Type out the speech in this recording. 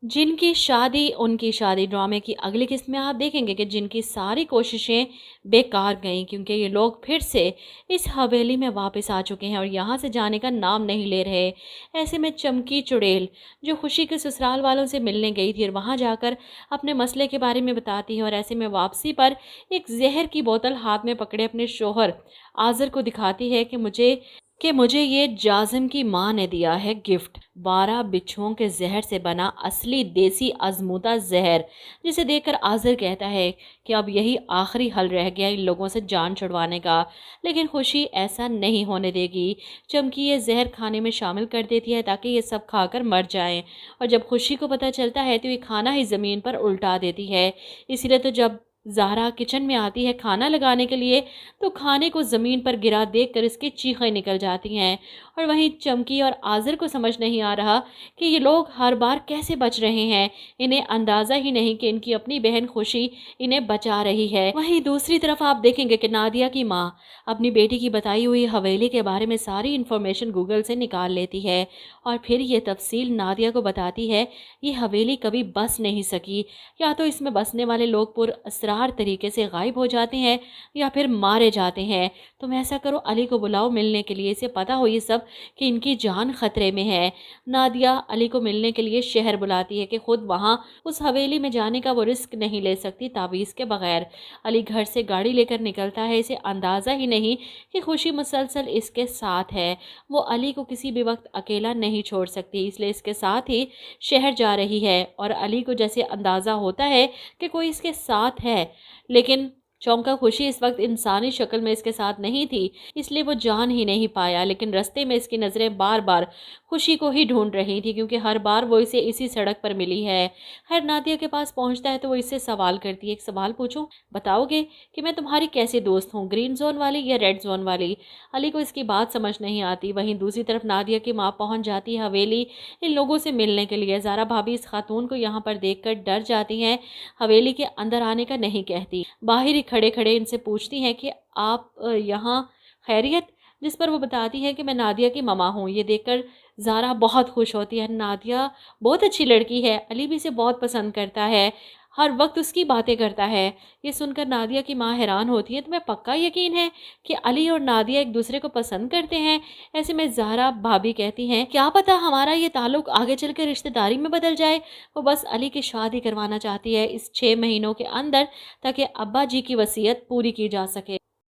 जिनकी शादी उनकी शादी ड्रामे की अगली किस्त में आप देखेंगे कि जिनकी सारी कोशिशें बेकार गईं, क्योंकि ये लोग फिर से इस हवेली में वापस आ चुके हैं और यहाँ से जाने का नाम नहीं ले रहे। ऐसे में चमकी चुड़ैल, जो खुशी के ससुराल वालों से मिलने गई थी और वहाँ जाकर अपने मसले के बारे में बताती है, और ऐसे में वापसी पर एक जहर की बोतल हाथ में पकड़े अपने शोहर आज़र को दिखाती है कि मुझे ये जाजिम की माँ ने दिया है गिफ्ट, 12 बिच्छुओं के जहर से बना असली देसी आजमूदा जहर, जिसे देखकर आज़र कहता है कि अब यही आखिरी हल रह गया इन लोगों से जान छुड़वाने का। लेकिन खुशी ऐसा नहीं होने देगी। चमकी ये जहर खाने में शामिल कर देती है ताकि ये सब खाकर मर जाएं, और जब खुशी को पता चलता है तो ये खाना ही ज़मीन पर उल्टा देती है। इसीलिए तो जब ज़ाहरा किचन में आती है खाना लगाने के लिए, तो खाने को ज़मीन पर गिरा देखकर इसकी चीखें निकल जाती हैं। और वहीं चमकी और आज़र को समझ नहीं आ रहा कि ये लोग हर बार कैसे बच रहे हैं। इन्हें अंदाज़ा ही नहीं कि इनकी अपनी बहन खुशी इन्हें बचा रही है। वहीं दूसरी तरफ आप देखेंगे कि नादिया की माँ अपनी बेटी की बताई हुई हवेली के बारे में सारी इन्फॉर्मेशन गूगल से निकाल लेती है, और फिर ये तफसील नादिया को बताती है। ये हवेली कभी बस नहीं सकी, या तो इसमें बसने वाले लोग पुरअसरार तरीके से गायब हो जाते हैं या फिर मारे जाते हैं। तुम ऐसा करो, अली को बुलाओ मिलने के लिए, इसे पता हो ये सब कि इनकी जान खतरे में है। नादिया अली को मिलने के लिए शहर बुलाती है कि खुद वहाँ उस हवेली में जाने का वो रिस्क नहीं ले सकती तावीज़ के बगैर। अली घर से गाड़ी लेकर निकलता है, इसे अंदाज़ा ही नहीं कि खुशी मुसलसल इसके साथ है। वो अली को किसी भी वक्त अकेला नहीं छोड़ सकती, इसलिए इसके साथ ही शहर जा रही है। और अली को जैसे अंदाज़ा होता है कि कोई इसके साथ है, लेकिन चौंका खुशी इस वक्त इंसानी शक्ल में इसके साथ नहीं थी, इसलिए वो जान ही नहीं पाया। लेकिन रास्ते में इसकी नज़रें बार बार खुशी को ही ढूंढ रही थी, क्योंकि हर बार वो इसे इसी सड़क पर मिली है। खैर नादिया के पास पहुंचता है तो वो इससे सवाल करती है, एक सवाल पूछूं, बताओगे कि मैं तुम्हारी कैसी दोस्त हूँ, ग्रीन जोन वाली या रेड जोन वाली? अली को इसकी बात समझ नहीं आती। वहीं दूसरी तरफ नादिया की माँ पहुँच जाती है हवेली इन लोगों से मिलने के लिए। ज़ारा भाभी इस खातून को यहाँ पर देख कर डर जाती हैं, हवेली के अंदर आने का नहीं कहती, बाहर ही खड़े खड़े इनसे पूछती हैं कि आप यहाँ खैरियत, जिस पर वो बताती है कि मैं नादिया की ममा हूँ। ये देखकर ज़ारा बहुत खुश होती है, नादिया बहुत अच्छी लड़की है, अली भी इसे बहुत पसंद करता है, हर वक्त उसकी बातें करता है। ये सुनकर नादिया की माँ हैरान होती है, तुम्हें पक्का यकीन है कि अली और नादिया एक दूसरे को पसंद करते हैं? ऐसे में ज़ारा भाभी कहती हैं, क्या पता हमारा ये ताल्लुक आगे चल कर रिश्तेदारी में बदल जाए। वो बस अली की शादी करवाना चाहती है इस 6 महीनों के अंदर, ताकि अब्बा जी की वसीयत पूरी की जा सके।